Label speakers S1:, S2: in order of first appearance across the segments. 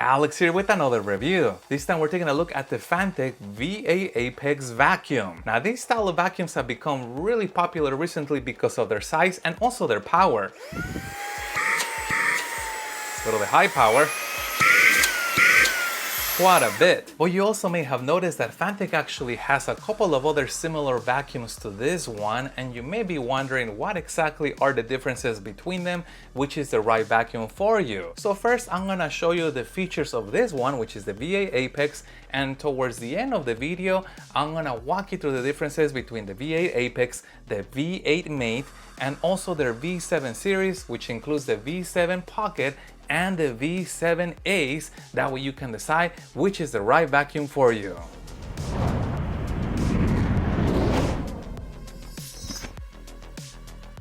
S1: Alex here with another review. This time we're taking a look at the FANTTIK V8 Apex vacuum. Now these style of vacuums have become really popular recently because of their size and also their power. It's a little bit high power. Quite a bit. But you also may have noticed that FANTTIK actually has a couple of other similar vacuums to this one, and you may be wondering what exactly are the differences between them, which is the right vacuum for you. So first I'm gonna show you the features of this one, which is the V8 Apex, and towards the end of the video I'm gonna walk you through the differences between the V8 Apex, the V8 Mate, and also their V7 series, which includes the V7 Pocket and the V7 Ace. That way you can decide which is the right vacuum for you.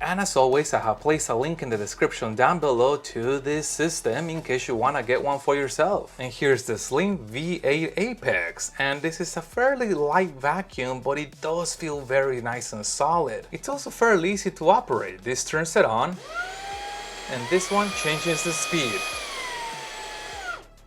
S1: And as always, I have placed a link in the description down below to this system in case you want to get one for yourself. And here's the slim V8 Apex, and this is a fairly light vacuum, but it does feel very nice and solid. It's also fairly easy to operate. This turns it on, and this one changes the speed.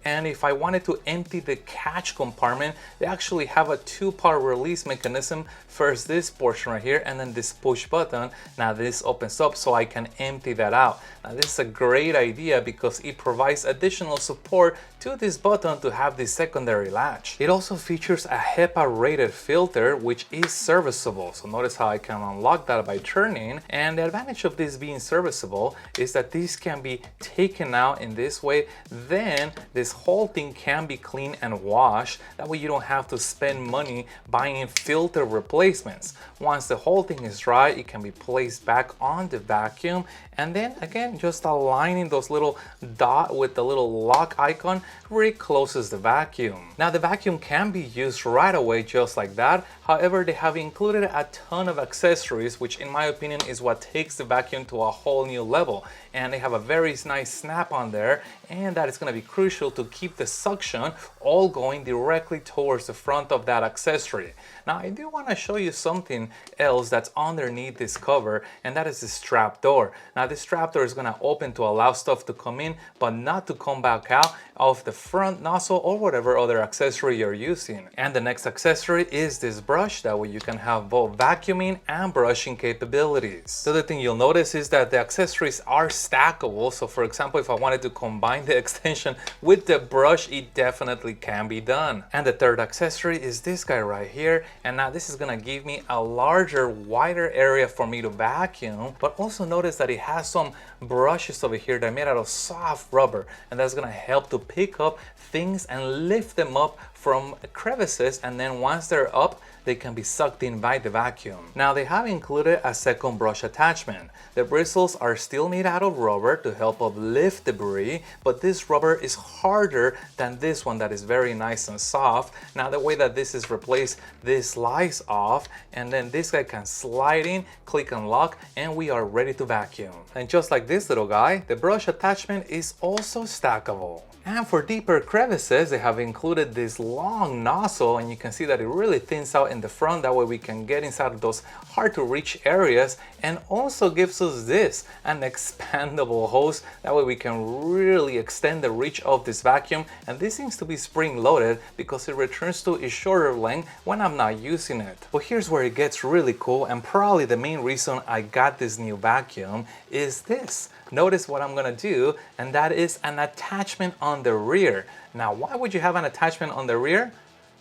S1: And if I wanted to empty the catch compartment, they actually have a two-part release mechanism. First this portion right here, and then this push button. Now this opens up so I can empty that out. Now this is a great idea because it provides additional support to this button to have this secondary latch. It also features a HEPA rated filter, which is serviceable. So notice how I can unlock that by turning. And the advantage of this being serviceable is that this can be taken out in this way. Then this whole thing can be cleaned and washed. That way you don't have to spend money buying filter replacements. Once the whole thing is dry, it can be placed back on the vacuum, and then again just aligning those little dot with the little lock icon really closes the vacuum. Now the vacuum can be used right away just like that. However, they have included a ton of accessories, which in my opinion is what takes the vacuum to a whole new level. And they have a very nice snap on there, and that is going to be crucial to keep the suction all going directly towards the front of that accessory. Now I do want to show you something else that's underneath this cover, and that is the strap door. Now this strap door is going to open to allow stuff to come in, but not to come back out of the front nozzle or whatever other accessory you're using. And the next accessory is this brush. That way you can have both vacuuming and brushing capabilities. The other thing you'll notice is that the accessories are stackable. So for example, if I wanted to combine the extension with the brush, it definitely can be done. And the third accessory is this guy right here. And now this is gonna give me a larger, wider area for me to vacuum. But also notice that it has some brushes over here that are made out of soft rubber, and that's gonna help to pick up things and lift them up from crevices, and then once they're up, they can be sucked in by the vacuum. Now they have included a second brush attachment. The bristles are still made out of rubber to help uplift debris, but this rubber is harder than this one that is very nice and soft. Now the way that this is replaced, this slides off, and then this guy can slide in, click and lock, and we are ready to vacuum. And just like this little guy, the brush attachment is also stackable. And for deeper crevices, they have included this long nozzle, and you can see that it really thins out in the front. That way we can get inside of those hard to reach areas, and also gives us this, an expandable hose. That way we can really extend the reach of this vacuum, and this seems to be spring loaded because it returns to a shorter length when I'm not using it. But here's where it gets really cool, and probably the main reason I got this new vacuum is this. Notice what I'm gonna do, and that is an attachment on the rear. Now, why would you have an attachment on the rear?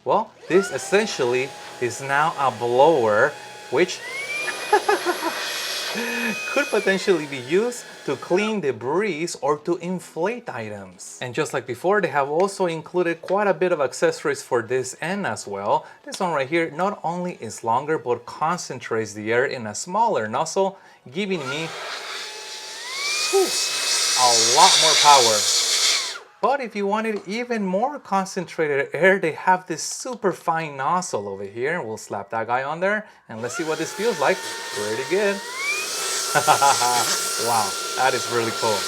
S1: Well, this essentially is now a blower, which could potentially be used to clean debris or to inflate items. And just like before, they have also included quite a bit of accessories for this end as well. This one right here not only is longer, but concentrates the air in a smaller nozzle, giving me a lot more power. But if you wanted even more concentrated air, they have this super fine nozzle over here. We'll slap that guy on there, and let's see what this feels like. Pretty good. Wow, that is really cool.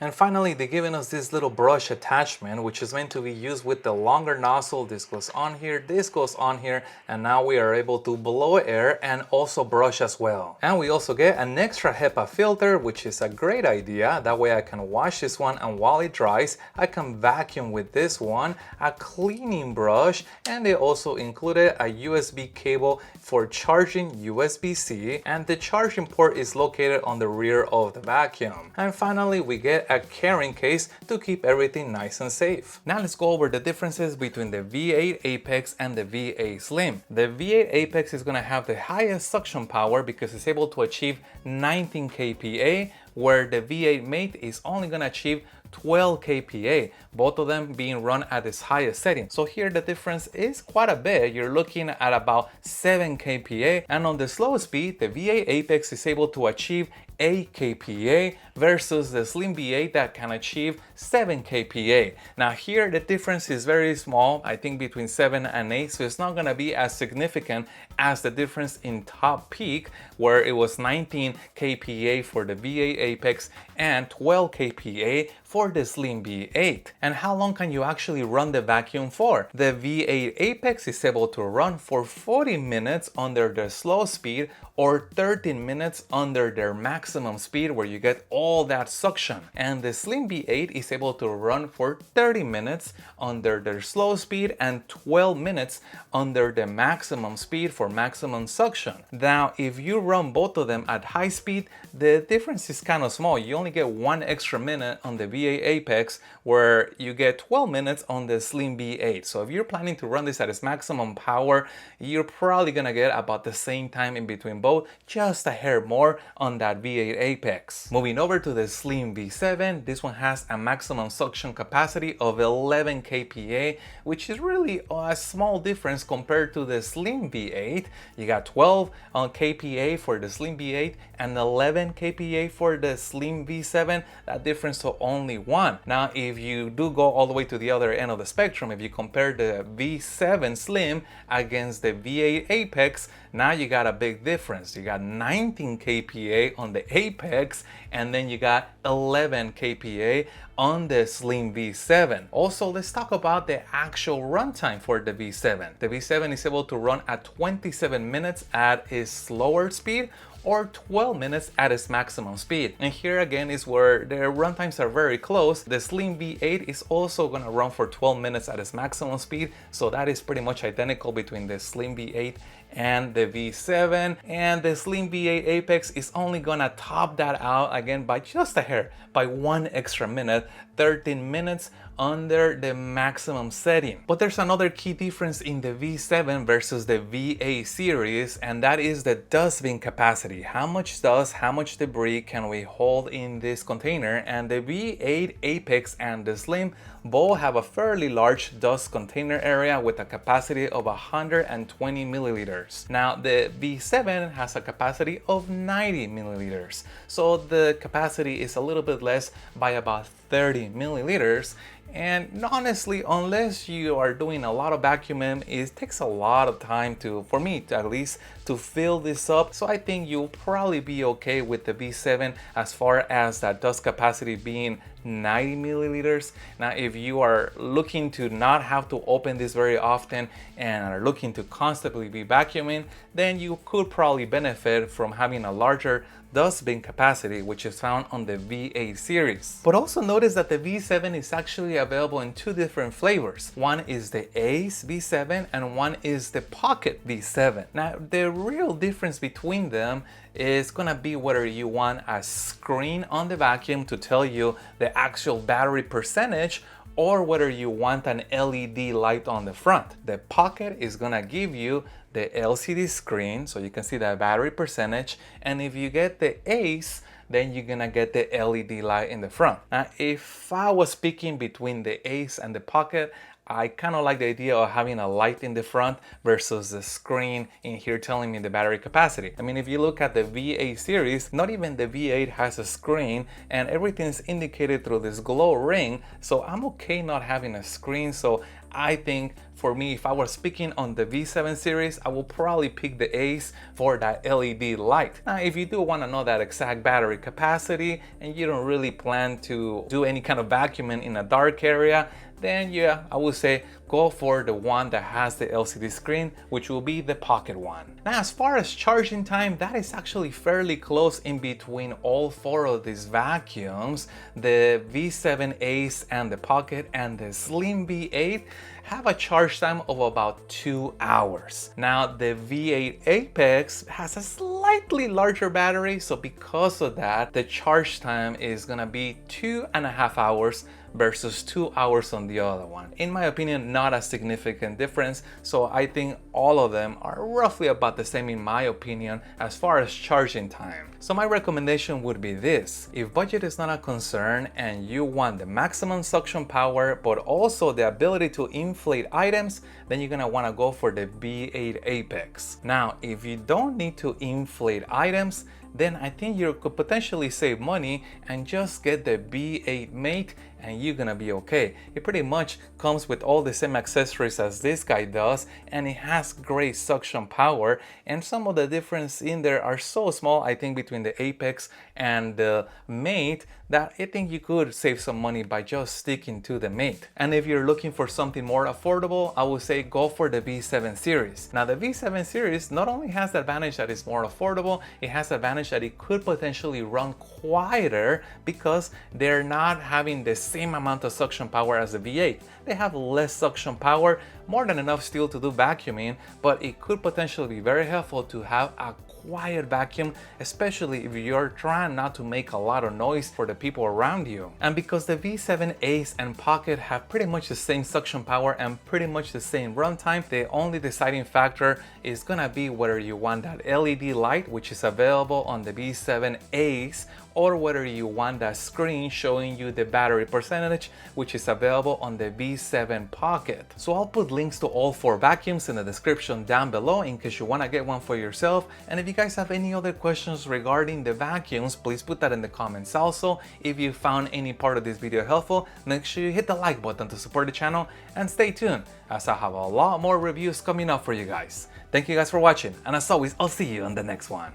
S1: And finally, they're giving us this little brush attachment, which is meant to be used with the longer nozzle. This goes on here, this goes on here, and now we are able to blow air and also brush as well. And we also get an extra HEPA filter, which is a great idea. That way I can wash this one, and while it dries, I can vacuum with this one, a cleaning brush, and they also included a USB cable for charging USB-C, and the charging port is located on the rear of the vacuum. And finally, we get a carrying case to keep everything nice and safe. Now let's go over the differences between the V8 Apex and the V8 Slim. The V8 Apex is going to have the highest suction power because it's able to achieve 19 kPa, where the V8 Mate is only going to achieve 12 kPa, both of them being run at its highest setting. So here the difference is quite a bit. You're looking at about 7 kPa, and on the slow speed, the V8 Apex is able to achieve 8 kPa versus the Slim V8 that can achieve 7 kPa. Now here the difference is very small, I think between 7 and 8, so it's not going to be as significant as the difference in top peak, where it was 19 kPa for the V8 Apex and 12 kPa for the Slim V8. And how long can you actually run the vacuum for? The V8 Apex is able to run for 40 minutes under the slow speed, or 13 minutes under their maximum speed where you get all that suction. And the Slim V8 is able to run for 30 minutes under their slow speed and 12 minutes under the maximum speed for maximum suction. Now, if you run both of them at high speed, the difference is kind of small. You only get 1 extra minute on the V8 Apex, where you get 12 minutes on the Slim V8. So if you're planning to run this at its maximum power, you're probably gonna get about the same time in between both, just a hair more on that V8 Apex. Moving over to the Slim V7, this one has a maximum suction capacity of 11 kPa, which is really a small difference compared to the Slim V8. You got 12 kPa for the Slim V8 and 11 kPa for the Slim V7. That difference to only 1. Now, if you do go all the way to the other end of the spectrum, if you compare the V7 Slim against the V8 Apex, now you got a big difference. You got 19 kPa on the Apex, and then you got 11 kPa on the Slim V7. Also, let's talk about the actual runtime for the V7. The V7 is able to run at 27 minutes at its slower speed, or 12 minutes at its maximum speed. And here again is where their runtimes are very close. The Slim V8 is also gonna run for 12 minutes at its maximum speed, so that is pretty much identical between the Slim V8 and the V7. And the Slim V8 Apex is only gonna top that out again by just a hair, by 1 extra minute, 13 minutes under the maximum setting. But there's another key difference in the V7 versus the V8 series, and that is the dustbin capacity. How much dust, how much debris can we hold in this container? And the V8 Apex and the Slim both have a fairly large dust container area with a capacity of 120 milliliters. Now the V7 has a capacity of 90 milliliters, so the capacity is a little bit less by about 30 milliliters. And honestly, unless you are doing a lot of vacuuming, it takes a lot of time for me at least, to fill this up. So I think you'll probably be okay with the V7 as far as that dust capacity being 90 milliliters. Now, if you are looking to not have to open this very often and are looking to constantly be vacuuming, then you could probably benefit from having a larger dustbin capacity, which is found on the V8 series. But also notice that the V7 is actually available in 2 different flavors. One is the Ace V7 and one is the Pocket V7. Now, the real difference between them is gonna be whether you want a screen on the vacuum to tell you the actual battery percentage, or whether you want an LED light on the front. The Pocket is gonna give you the LCD screen so you can see the battery percentage, and if you get the Ace, then you're gonna get the LED light in the front. Now, if I was picking between the Ace and the Pocket, I kind of like the idea of having a light in the front versus the screen in here telling me the battery capacity. I mean, if you look at the V8 series, not even the V8 has a screen, and everything's indicated through this glow ring, so I'm okay not having a screen. So I think for me, if I was speaking on the V7 series, I will probably pick the Ace for that LED light. Now, if you do want to know that exact battery capacity and you don't really plan to do any kind of vacuuming in a dark area, then yeah, I would say go for the one that has the LCD screen, which will be the Pocket one. Now, as far as charging time, that is actually fairly close in between all four of these vacuums. The V7 Ace and the Pocket and the Slim V8 have a charge time of about 2 hours. Now, the V8 Apex has a slightly larger battery, so because of that, the charge time is gonna be 2.5 hours versus 2 hours on the other one. In my opinion, not a significant difference, so I think all of them are roughly about the same in my opinion as far as charging time. So my recommendation would be this: if budget is not a concern and you want the maximum suction power but also the ability to inflate items, then you're gonna wanna go for the V8 Apex. Now, if you don't need to inflate items, then I think you could potentially save money and just get the V8 Mate and you're gonna be okay. It pretty much comes with all the same accessories as this guy does, and it has great suction power, and some of the difference in there are so small, I think, between the Apex and the Mate, that I think you could save some money by just sticking to the Mate. And if you're looking for something more affordable, I would say go for the V7 series. Now, the V7 series not only has the advantage that it's more affordable, it has the advantage that it could potentially run quieter because they're not having the same amount of suction power as the V8. They have less suction power, more than enough still to do vacuuming, but it could potentially be very helpful to have a quiet vacuum, especially if you're trying not to make a lot of noise for the people around you. And because the V7 Ace and Pocket have pretty much the same suction power and pretty much the same runtime, the only deciding factor is gonna be whether you want that LED light, which is available on the V7 Ace, or whether you want that screen showing you the battery percentage, which is available on the V7 Pocket. So I'll put links to all four vacuums in the description down below in case you want to get one for yourself. And if you guys have any other questions regarding the vacuums, please put that in the comments also. If you found any part of this video helpful, make sure you hit the like button to support the channel, and stay tuned as I have a lot more reviews coming up for you guys. Thank you guys for watching, and as always, I'll see you on the next one.